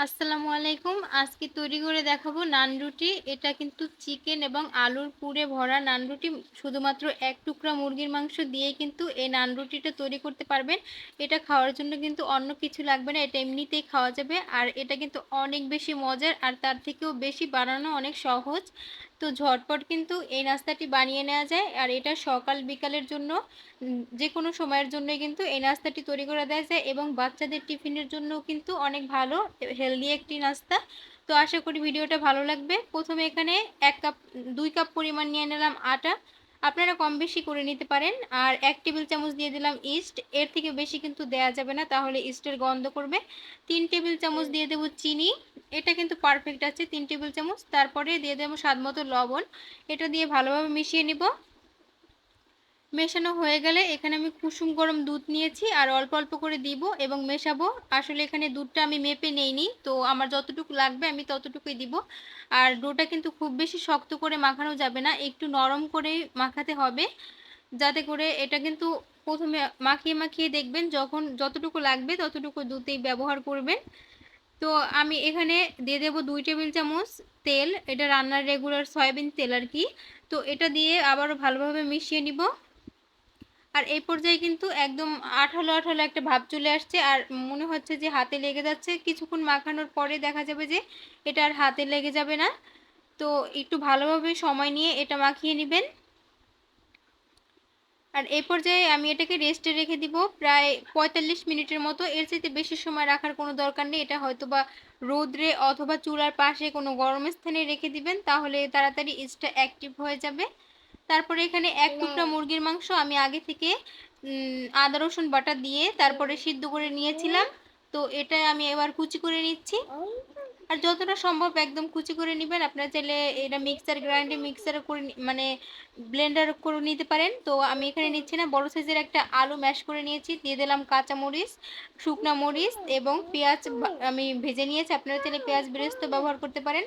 আসসালামু আলাইকুম। আজকে তৈরি করে দেখাবো নান রুটি। এটা কিন্তু চিকেন এবং আলুর পুরে ভরা নান রুটি। শুধুমাত্র ১ টুকরা মুরগির মাংস দিয়েই কিন্তু এই নান রুটিটা তৈরি করতে পারবেন। এটা খাওয়ার জন্য কিন্তু অন্য কিছু লাগবে না। এটা এমনিতেই খাওয়া যাবে। আর এটা কিন্তু অনেক বেশি মজার, আর তার থেকেও বেশি বানানো অনেক সহজ। তো ঝটপট কিন্তু এই নাস্তাটি বানিয়ে নেওয়া যায়। আর এটা সকাল বিকালের জন্য যেকোনো সময়ের জন্যই কিন্তু এই নাস্তাটি তৈরি করে দেওয়া যায়, এবং বাচ্চাদের টিফিনের জন্যও কিন্তু অনেক ভালো হেলদি একটি নাস্তা। তো আশা করি ভিডিওটা ভালো লাগবে। প্রথমে এখানে ২ কাপ পরিমাণ নিয়ে নিলাম আটা। আপনারা কম বেশি করে নিতে পারেন। আর ১ টেবিল চামচ দিয়ে দিলাম ইস্ট। এর থেকে বেশি কিন্তু দেয়া যাবে না, তাহলে ইস্টের গন্ধ করবে। ৩ টেবিল চামচ দিয়ে দেব চিনি। এটা কিন্তু পারফেক্ট আছে, ৩ টেবিল চামচ। তারপরে দিয়ে দেব স্বাদমতো লবণ। এটা দিয়ে ভালোভাবে মিশিয়ে নিব। মেশানো হয়ে গেলে এখানে আমি কুসুম গরম দুধ নিয়েছি, আর অল্প অল্প করে দিব এবং মেশাবো। আসলে এখানে দুধটা আমি মেপে নেইনি, তো আমার যতটুকু লাগবে আমি ততটুকুই দিব। আর ডোটা কিন্তু খুব বেশি শক্ত করে মাখানো যাবে না, একটু নরম করে মাখাতে হবে, যাতে করে এটা কিন্তু প্রথমে মাখিয়ে মাখিয়ে দেখবেন যখন যতটুকু লাগবে ততটুকু দুধই ব্যবহার করবেন। তো আমি এখানে দিয়ে দেব ২ টেবিল চামচ তেল। এটা রান্নার রেগুলার সয়াবিন তেল আর কি। তো এটা দিয়ে আবারও ভালোভাবে মিশিয়ে নিব। আর এই পর্যায়ে কিন্তু একদম আঠালো আঠালো একটা ভাব চলে আসছে, আর মনে হচ্ছে যে হাতে লেগে যাচ্ছে। কিছুক্ষণ মাখানোর পরে দেখা যাবে যে এটা আর হাতে লেগে যাবে না। তো একটু ভালোভাবে সময় নিয়ে এটা মাখিয়ে নেবেন। আর এই পর্যায়ে আমি এটাকে রেস্টে রেখে দিব প্রায় ৪৫ মিনিটের মতো। এর চাইতে বেশি সময় রাখার কোনো দরকার নেই। এটা হয়তোবা রোদ্রে অথবা চুলার পাশে কোনো গরম স্থানে রেখে দিবেন, তাহলে তাড়াতাড়ি ইস্টটা অ্যাক্টিভ হয়ে যাবে। তারপরে এখানে ১ টুকরা মুরগির মাংস আমি আগে থেকে আদা রসুন বাটা দিয়ে তারপরে সিদ্ধ করে নিয়েছিলাম। তো এটা আমি এবার কুচি করে নিচ্ছি। আর যতটা সম্ভব একদম কুচি করে নিবেন। আপনারা চাইলে এটা মিক্সার করে মানে ব্লেন্ডার করে নিতে পারেন। তো আমি এখানে নিচ্ছি না, বড় সাইজের একটা আলু ম্যাশ করে নিয়েছি। দিয়ে দিলাম কাঁচা মরিচ, শুকনা মরিচ এবং পেঁয়াজ আমি ভেজে নিয়েছি। আপনারা চাইলে পেঁয়াজ বেরেস্ত ব্যবহার করতে পারেন।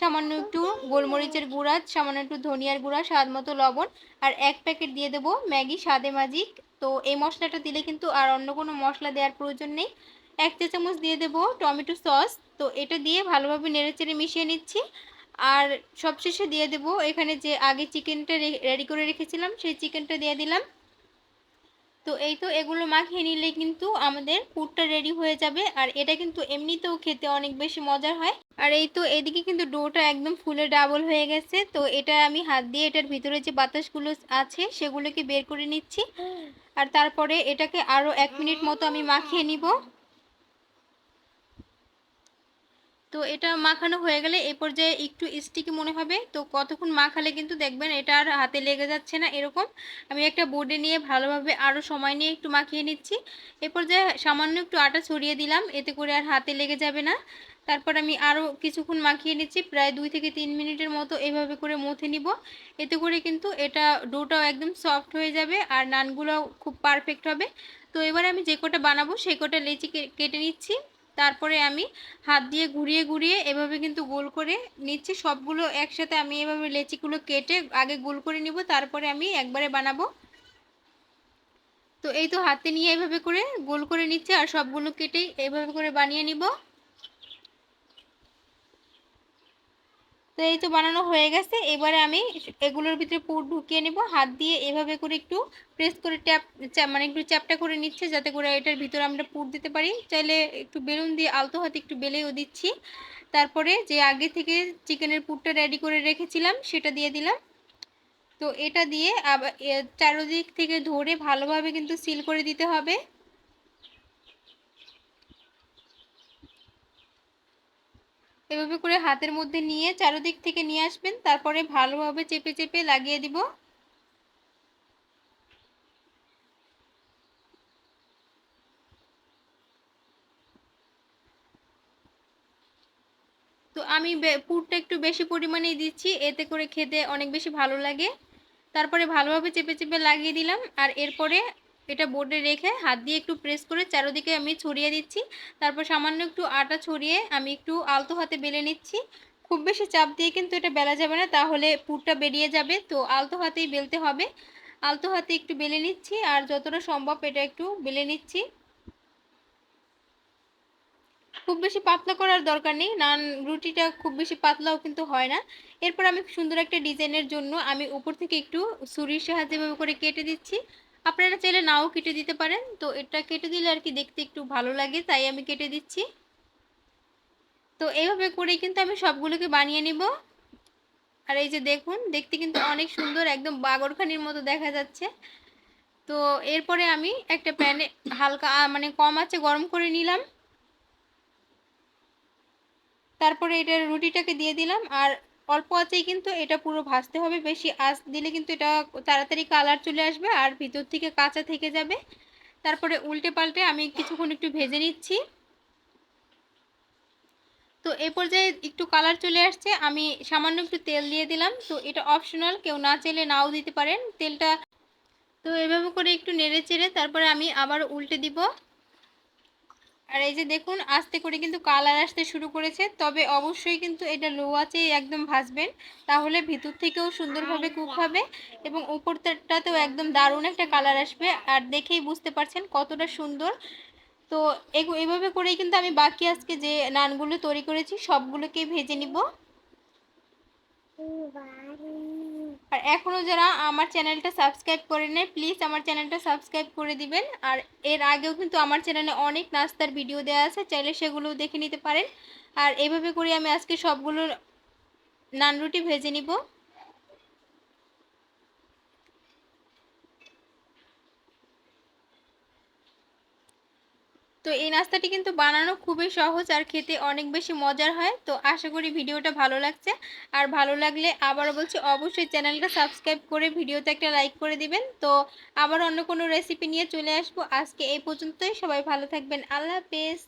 সামান্য একটু গোলমরিচের গুঁড়া, সামান্য একটু ধনিয়ার গুঁড়া, স্বাদ মতো লবণ, আর ১ প্যাকেট দিয়ে দেবো ম্যাগি স্বাদে ম্যাজিক। তো এই মশলাটা দিলে কিন্তু আর অন্য কোনো মশলা দেওয়ার প্রয়োজন নেই। ১ চা চামচ দিয়ে দেবো টমেটো সস। তো এটা দিয়ে ভালোভাবে নেড়েচেড়ে মিশিয়ে নিচ্ছি। আর সবশেষে দিয়ে দেবো এখানে যে আগে চিকেনটা রেডি করে রেখেছিলাম, সেই চিকেনটা দিয়ে দিলাম। তো এই তো এগুলো মাখিয়ে নিলেই কিন্তু আমাদের পুরটা রেডি হয়ে যাবে। আর এটা কিন্তু এমনিতেও খেতে অনেক বেশি মজার হয়। আর এই তো এদিকে কিন্তু ডোটা একদম ফুলে ডাবল হয়ে গেছে। তো এটা আমি হাত দিয়ে এটার ভিতরে যে বাতাসগুলো আছে সেগুলোকে বের করে নিচ্ছি। আর তারপরে এটাকে আরও ১ মিনিট মতো আমি মাখিয়ে নিব। তো এটা মাখানো হয়ে গেলে এই পর্যায়ে একটু স্টিকি মনে হবে। তো কতক্ষণ মাখালে কিন্তু দেখবেন এটা আর হাতে লেগে যাচ্ছে না এরকম। আমি একটা বোর্ডে নিয়ে ভালোভাবে আরও সময় নিয়ে একটু মাখিয়ে নিচ্ছি। এ পর্যায়ে সামান্য একটু আটা ছড়িয়ে দিলাম, এতে করে আর হাতে লেগে যাবে না। তারপর আমি আরও কিছুক্ষণ মাখিয়ে নিচ্ছি, প্রায় ২ থেকে ৩ মিনিটের মতো এভাবে করে মথে নিব। এতে করে কিন্তু এটা ডোটাও একদম সফট হয়ে যাবে, আর নানগুলোও খুব পারফেক্ট হবে। তো এবার আমি যে কটা বানাবো সেই কটা লেচি কেটে নিচ্ছি। তারপরে আমি হাত দিয়ে ঘুরিয়ে ঘুরিয়ে এভাবে কিন্তু গোল করে নিচ্ছি। সবগুলো একসাথে আমি এভাবে লেচিগুলো কেটে আগে গোল করে নিব, তারপরে আমি একবারে বানাবো। তো এই তো হাতে নিয়ে এভাবে করে গোল করে নিচ্ছি, আর সবগুলো কেটেই এভাবে করে বানিয়ে নিব। তো এই তো বানানো হয়ে গেছে। এবারে আমি এগুলোর ভিতরে পুর ঢুকিয়ে নেব। হাত দিয়ে এভাবে করে একটু প্রেস করে মানে একটু চ্যাপটা করে নিচ্ছে, যাতে করে এটার ভিতরে আমরা পুর দিতে পারি। চাইলে একটু বেলুন দিয়ে আলতো হাতে একটু বেলেও দিচ্ছি। তারপরে যে আগে থেকে চিকেনের পুরটা রেডি করে রেখেছিলাম সেটা দিয়ে দিলাম। তো এটা দিয়ে আবার চারদিক থেকে ধরে ভালোভাবে কিন্তু সিল করে দিতে হবে। এভাবে করে হাতের মধ্যে নিয়ে চারদিক থেকে নিয়ে আসবেন, তারপরে ভালোভাবে চেপে চেপে লাগিয়ে দিব। তো আমি পুরটা একটু বেশি পরিমাণেই দিচ্ছি, এতে করে খেতে অনেক বেশি ভালো লাগে। তারপরে ভালোভাবে চেপে চেপে লাগিয়ে দিলাম। আর এরপরে এটা বোর্ডে রেখে হাত দিয়ে একটু প্রেস করে চারদিকে আমি ছড়িয়ে দিচ্ছি। তারপর সামান্য একটু আটা ছড়িয়ে আমি একটু আলতো হাতে বেলে নিচ্ছি। খুব বেশি চাপ দিয়ে কিন্তু এটা বেলা যাবে না, তাহলে পুরটা বেরিয়ে যাবে। তো আলতো হাতেই বেলতে হবে। আলতো হাতে একটু বেলে নিচ্ছি, আর যতটা সম্ভব এটা একটু বেলে নিচ্ছি। খুব বেশি পাতলা করার দরকার নেই। নান রুটিটা খুব বেশি পাতলাও কিন্তু হয় না। এরপর আমি সুন্দর একটা ডিজাইনের জন্য আমি উপর থেকে একটু ছুরির সাহায্যে এভাবে করে কেটে দিচ্ছি। আপনারা চাইলে নাও কেটে দিতে পারেন। তো এটা কেটে দিলে আরকি দেখতে একটু ভালো লাগে, তাই আমি কেটে দিচ্ছি। তো এভাবে করেই কিন্তু আমি সবগুলোকে বানিয়ে নিব। আর এই যে দেখুন, দেখতে কিন্তু অনেক সুন্দর, একদম বাগরখানির মতো দেখা যাচ্ছে। তো এরপরে আমি একটা প্যানে হালকা মানে কম আঁচে গরম করে নিলাম। তারপরে এটার রুটিটাকে দিয়ে দিলাম। আর অল্প আঁচেই কিন্তু এটা পুরো ভাজতে হবে। বেশি আঁচ দিলে কিন্তু এটা তাড়াতাড়ি কালার চলে আসবে আর ভিতর থেকে কাঁচা থেকে যাবে। তারপরে উল্টে পাল্টে আমি কিছুক্ষণ একটু ভেজে নিচ্ছি। তো এই পর্যায়ে একটু কালার চলে আসছে, আমি সামান্য একটু তেল দিয়ে দিলাম। তো এটা অপশনাল, কেউ না চাইলে নাও দিতে পারেন তেলটা। তো এভাবে করে একটু নেড়ে চেড়ে তারপরে আমি আবার উল্টে দিব। আর এই যে দেখুন, আস্তে করে কিন্তু কালার আসতে শুরু করেছে। তবে অবশ্যই কিন্তু এটা লো আঁচেই একদম ভাজবেন, তাহলে ভিতর থেকেও সুন্দরভাবে কুক হবে এবং উপরটাতেও একদম দারুণ একটা কালার আসবে। আর দেখেই বুঝতে পারছেন কতটা সুন্দর। তো এভাবে করেই কিন্তু আমি বাকি আজকে যে নানগুলো তৈরি করেছি সবগুলোকেই ভেজে নিব। আর এখনও যারা আমার চ্যানেলটা সাবস্ক্রাইব করে নেয়, প্লিজ আমার চ্যানেলটা সাবস্ক্রাইব করে দিবেন। আর এর আগেও কিন্তু আমার চ্যানেলে অনেক নাস্তার ভিডিও দেওয়া আছে, চাইলে সেগুলোও দেখে নিতে পারেন। আর এভাবে করে আমি আজকে সবগুলো নান রুটি ভেজে নিব। তো এই নাস্তাটি কিন্তু বানানো খুবই সহজ আর খেতে অনেক বেশি মজার হয়। তো আশা করি ভিডিওটা ভালো লাগছে। আর ভালো লাগলে আবারও বলছি, অবশ্যই চ্যানেলটা সাবস্ক্রাইব করে ভিডিওতে একটা লাইক করে দিবেন। তো আবার অন্য কোনো রেসিপি নিয়ে চলে আসবো। আজকে এই পর্যন্তই, সবাই ভালো থাকবেন। আল্লাহ হাফেজ।